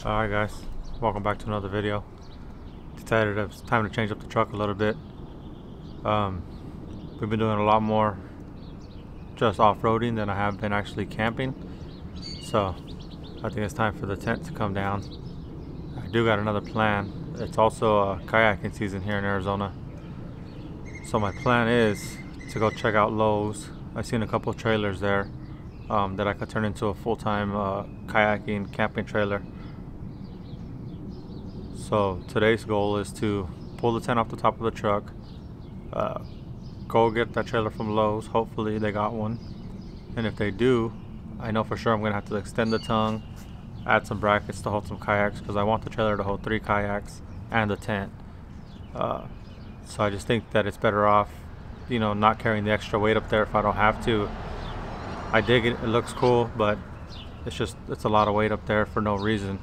Alright guys, welcome back to another video. Decided it's time to change up the truck a little bit. We've been doing a lot more just off-roading than I have been actually camping. So I think it's time for the tent to come down. I do got another plan. It's also a kayaking season here in Arizona. So my plan is to go check out Lowe's. I've seen a couple of trailers there that I could turn into a full-time kayaking camping trailer. So today's goal is to pull the tent off the top of the truck, go get that trailer from Lowe's. Hopefully they got one, and if they do, I know for sure I'm gonna have to extend the tongue, add some brackets to hold some kayaks, because I want the trailer to hold 3 kayaks and the tent. So I just think that it's better off, you know, not carrying the extra weight up there if I don't have to. I dig it, it looks cool, but it's a lot of weight up there for no reason.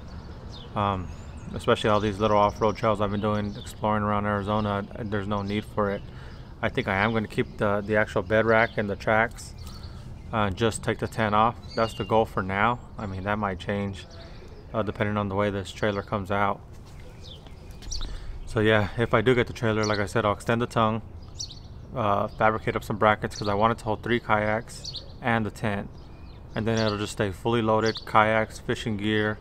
Especially all these little off-road trails I've been doing, exploring around Arizona, there's no need for it. I think I am going to keep the actual bed rack and the tracks, just take the tent off. That's the goal for now. I mean, that might change depending on the way this trailer comes out. So yeah, if I do get the trailer, like I said, I'll extend the tongue, fabricate up some brackets because I want it to hold 3 kayaks and the tent, and then it'll just stay fully loaded, kayaks, fishing gear,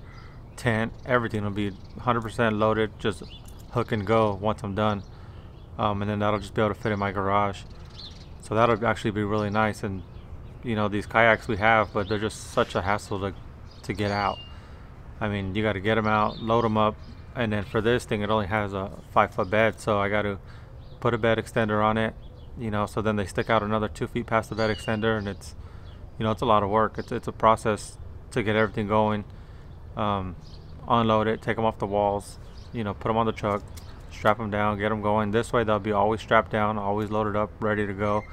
tent, everything will be 100% loaded, just hook and go once I'm done. And then that'll just be able to fit in my garage. So that'll actually be really nice. And you know, these kayaks we have, but they're just such a hassle to get out. I mean, you got to get them out, load them up, and then for this thing it only has a 5-foot bed, so I got to put a bed extender on it, you know, so then they stick out another 2 feet past the bed extender, and it's, you know, it's a lot of work. It's a process to get everything going. Unload it, take them off the walls, you know, put them on the truck, strap them down, get them going. This way they'll be always strapped down, always loaded up, ready to go.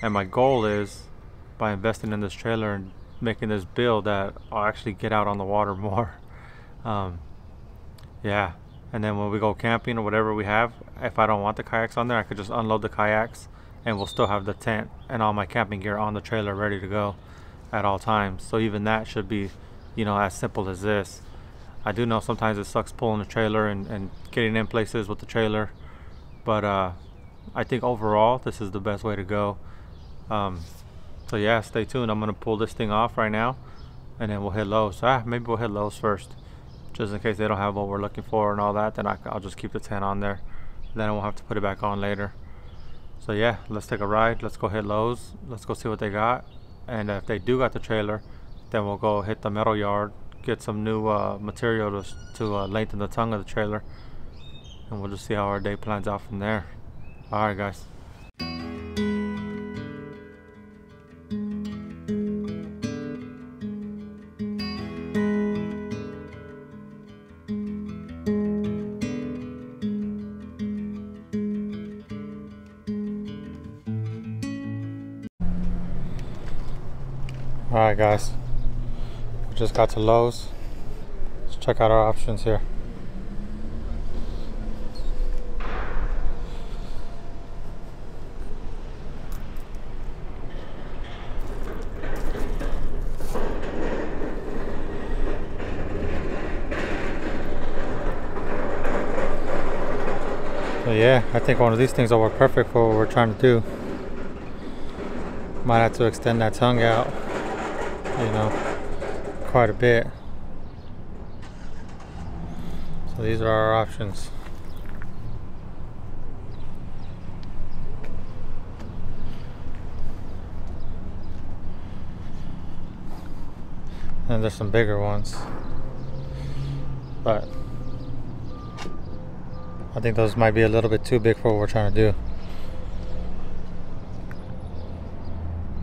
And my goal is, by investing in this trailer and making this build, that I'll actually get out on the water more. Yeah, and then when we go camping or whatever we have, if I don't want the kayaks on there, I could just unload the kayaks and we'll still have the tent and all my camping gear on the trailer ready to go at all times. So even that should be, you know, as simple as this. I do know sometimes it sucks pulling the trailer and getting in places with the trailer, but I think overall this is the best way to go. So yeah, stay tuned. I'm gonna pull this thing off right now, and then we'll hit Lowe's. Maybe we'll hit Lowe's first, just in case they don't have what we're looking for and all that. Then I'll just keep the tent on there. Then I won't have to put it back on later. So yeah, let's take a ride. Let's go hit Lowe's. Let's go see what they got, and if they do got the trailer, then we'll go hit the metal yard, get some new material to lengthen the tongue of the trailer, and we'll just see how our day plans out from there. Alright guys. Alright guys, we just got to Lowe's. Let's check out our options here. So yeah, I think one of these things will work perfect for what we're trying to do. Might have to extend that tongue out, you know, quite a bit. So these are our options. And there's some bigger ones, but I think those might be a little bit too big for what we're trying to do.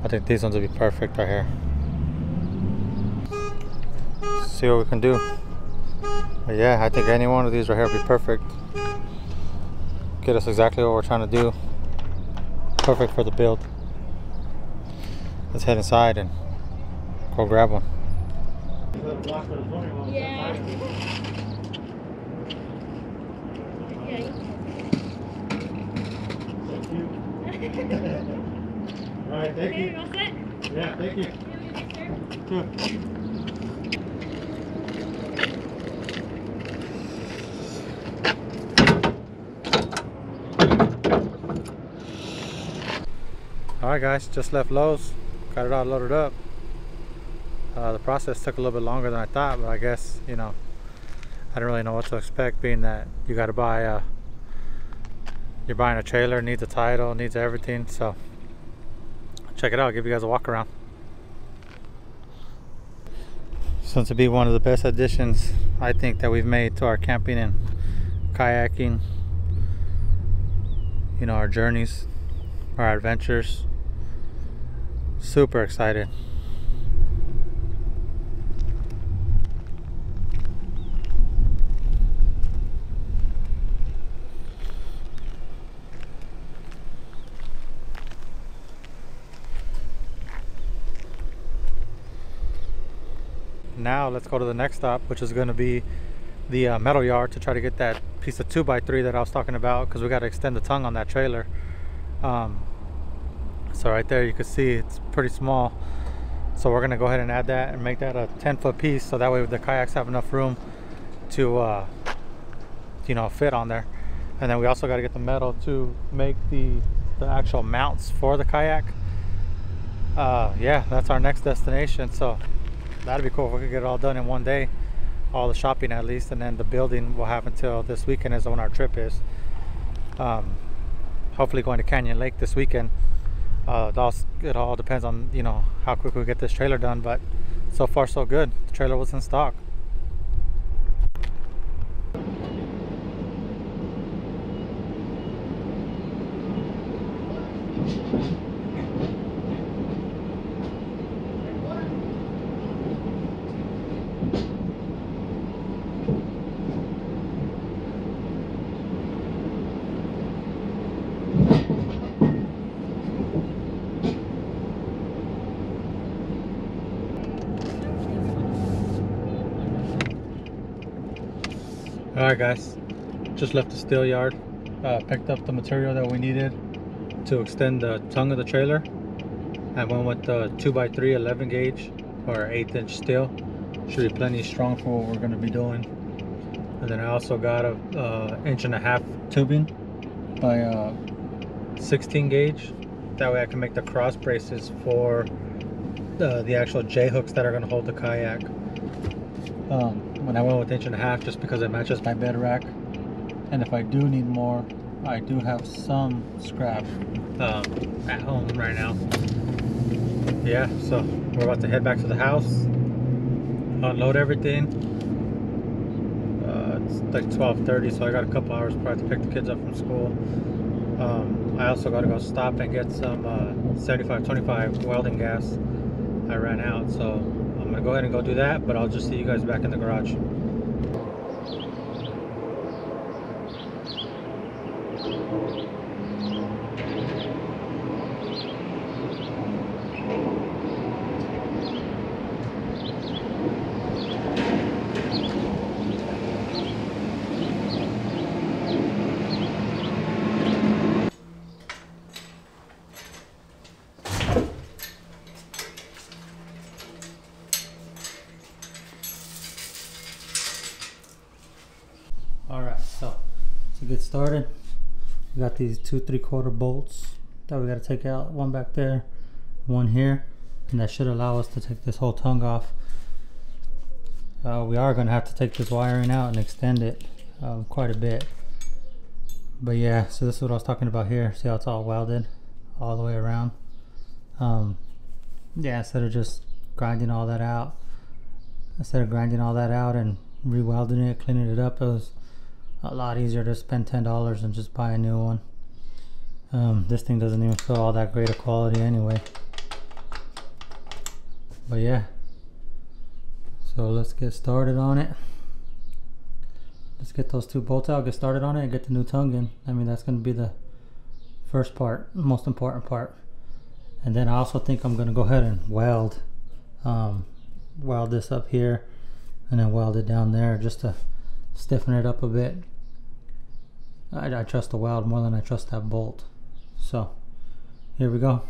I think these ones will be perfect right here. See what we can do. But yeah, I think any one of these right here will be perfect. Get us exactly what we're trying to do. Perfect for the build. Let's head inside and go grab one. Yeah. Alright, thank you. Okay, all set? Yeah, thank you. You have a good day, sir? Good. Alright guys, just left Lowe's, got it all loaded up. The process took a little bit longer than I thought, but I guess, you know, I didn't really know what to expect, being that you got to buy you're buying a trailer, needs a title, needs everything. So check it out, I'll give you guys a walk around. So to be one of the best additions I think that we've made to our camping and kayaking, you know, our journeys, our adventures. Super excited. Now let's go to the next stop, which is going to be the metal yard, to try to get that piece of 2x3 that I was talking about, because we got to extend the tongue on that trailer. So right there you can see it's pretty small, so we're going to go ahead and add that and make that a 10-foot piece, so that way the kayaks have enough room to you know, fit on there. And then we also got to get the metal to make the actual mounts for the kayak. Yeah, that's our next destination, so that'd be cool if we could get it all done in one day, all the shopping at least, and then the building will have until this weekend is when our trip is. Hopefully going to Canyon Lake this weekend. It all depends on, you know, how quick we get this trailer done, but so far so good. The trailer was in stock. Alright guys, just left the steel yard, picked up the material that we needed to extend the tongue of the trailer. I went with the 2x3 11 gauge or 1/8 inch steel. Should be plenty strong for what we're going to be doing. And then I also got a 1.5 inch tubing by 16 gauge. That way I can make the cross braces for the actual J hooks that are going to hold the kayak. When I went with 1.5 inch just because it matches my bed rack, and if I do need more, I do have some scrap at home right now. Yeah, so we're about to head back to the house, unload everything. It's like 12:30, so I got a couple hours probably to pick the kids up from school. I also got to go stop and get some 75-25 welding gas. I ran out, so I'm gonna go ahead and go do that, but I'll just see you guys back in the garage. Alright, so to get started, we got these 2 3/4 bolts that we got to take out, one back there, one here, and that should allow us to take this whole tongue off. We are going to have to take this wiring out and extend it quite a bit. But yeah, so this is what I was talking about here. See how it's all welded all the way around? Yeah, instead of just grinding all that out, and re-welding it, cleaning it up, it was a lot easier to spend $10 and just buy a new one. This thing doesn't even feel all that great of quality anyway. But yeah, so let's get started on it. Let's get those 2 bolts out, get started on it, and get the new tongue in. I mean, that's going to be the first part, most important part. And then I also think I'm going to go ahead and weld this up here and then weld it down there just to stiffen it up a bit. I trust the weld more than I trust that bolt. So here we go.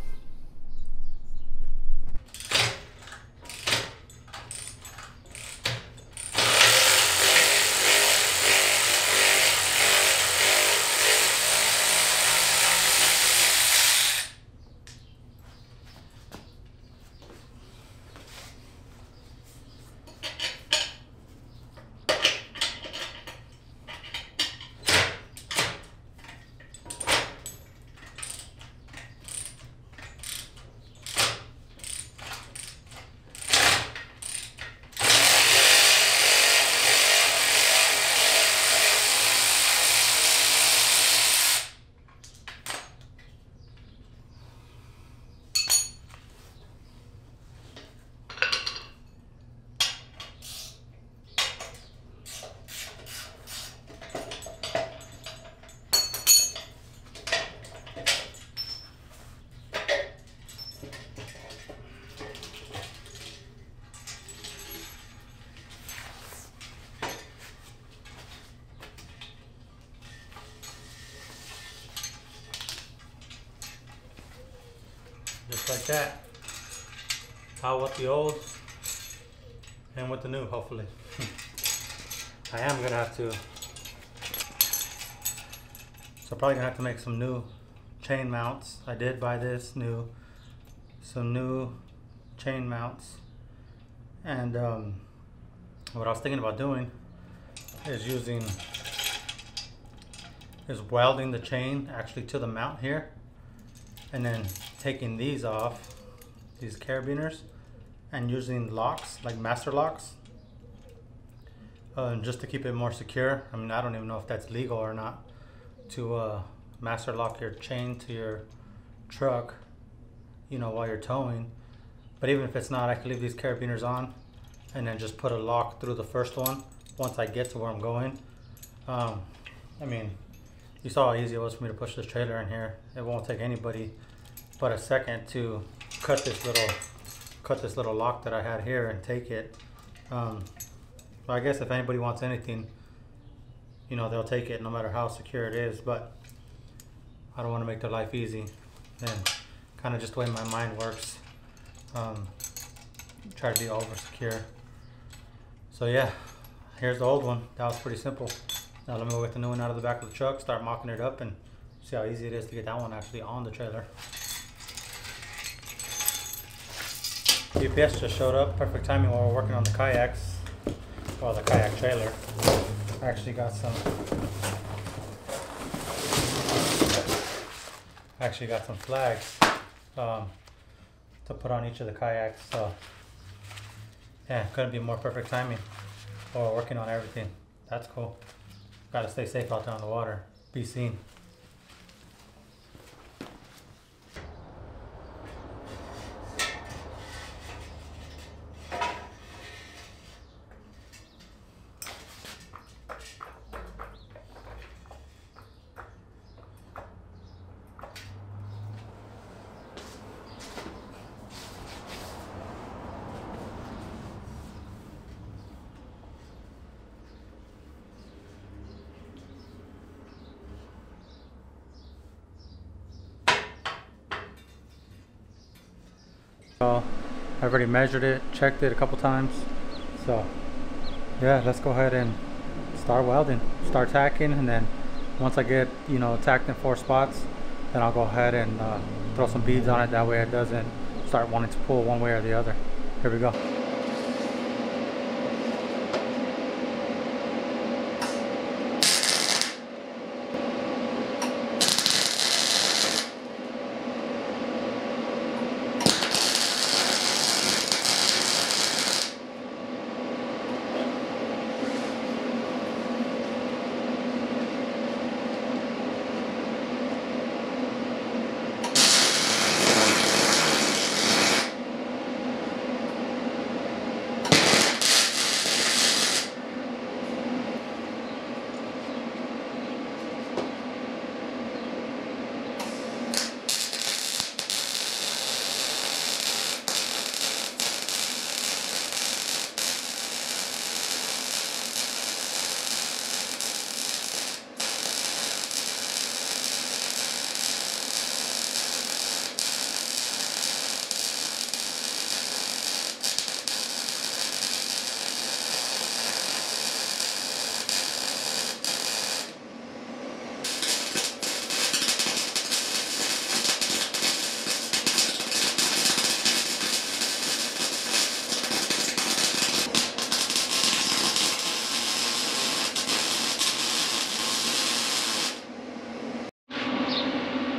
Just like that. Out with the old and with the new, hopefully. I am gonna have to, so probably gonna have to make some new chain mounts. I did buy some new chain mounts, and what I was thinking about doing is welding the chain actually to the mount here, and then taking these off, these carabiners, and using locks like master locks, just to keep it more secure. I mean, I don't even know if that's legal or not to master lock your chain to your truck, you know, while you're towing. But even if it's not, I can leave these carabiners on and then just put a lock through the first one once I get to where I'm going. I mean, you saw how easy it was for me to push this trailer in here. It won't take anybody but a second to cut this little lock that I had here and take it. I guess if anybody wants anything, you know, they'll take it no matter how secure it is, but I don't want to make their life easy, and kind of just the way my mind works, try to be over secure. So yeah, here's the old one. That was pretty simple. Now let me go get the new one out of the back of the truck, start mocking it up, and see how easy it is to get that one actually on the trailer. UPS just showed up, perfect timing while we're working on the kayaks. Well, the kayak trailer. I actually got some flags to put on each of the kayaks. So yeah, couldn't be more perfect timing while we're working on everything. That's cool. Gotta stay safe out there on the water. Be seen. I've already measured it, checked it a couple times. So yeah, let's go ahead and start welding, start tacking, and then once I get, you know, tacked in 4 spots, then I'll go ahead and throw some beads on it. That way it doesn't start wanting to pull one way or the other. Here we go.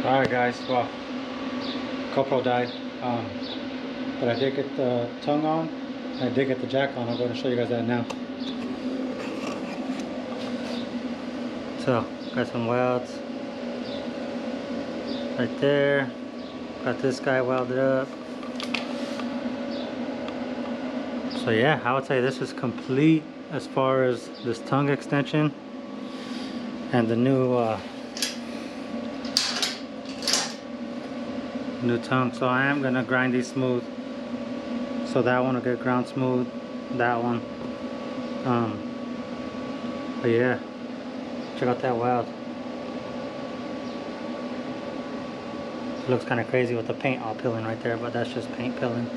Alright guys, well, GoPro died, but I did get the tongue on, and I did get the jack on. I'm going to show you guys that now. So, got some welds right there, got this guy welded up. So yeah, I would say this is complete as far as this tongue extension and the new tongue. So I am gonna grind these smooth, so that one will get ground smooth, that one. But yeah, check out that weld. It looks kind of crazy with the paint all peeling right there, but that's just paint peeling.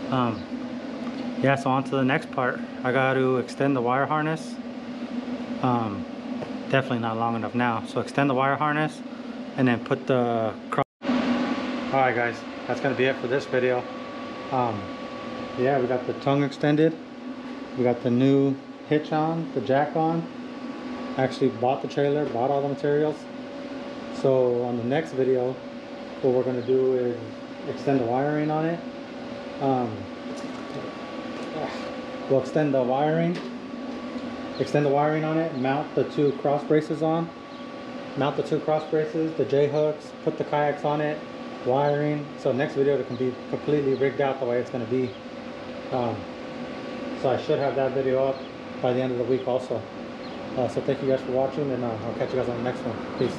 Yeah, so on to the next part. I got to extend the wire harness. Definitely not long enough now. So extend the wire harness and then put the cross. Alright guys, that's going to be it for this video. Yeah, we got the tongue extended. We got the new hitch on, the jack on. Actually bought the trailer, bought all the materials. So on the next video, what we're going to do is extend the wiring on it. We'll extend the wiring on it, mount the two cross braces on, the J hooks, put the kayaks on it, wiring. So next video it can be completely rigged out the way it's going to be. So I should have that video up by the end of the week also. So thank you guys for watching, and I'll catch you guys on the next one. Peace.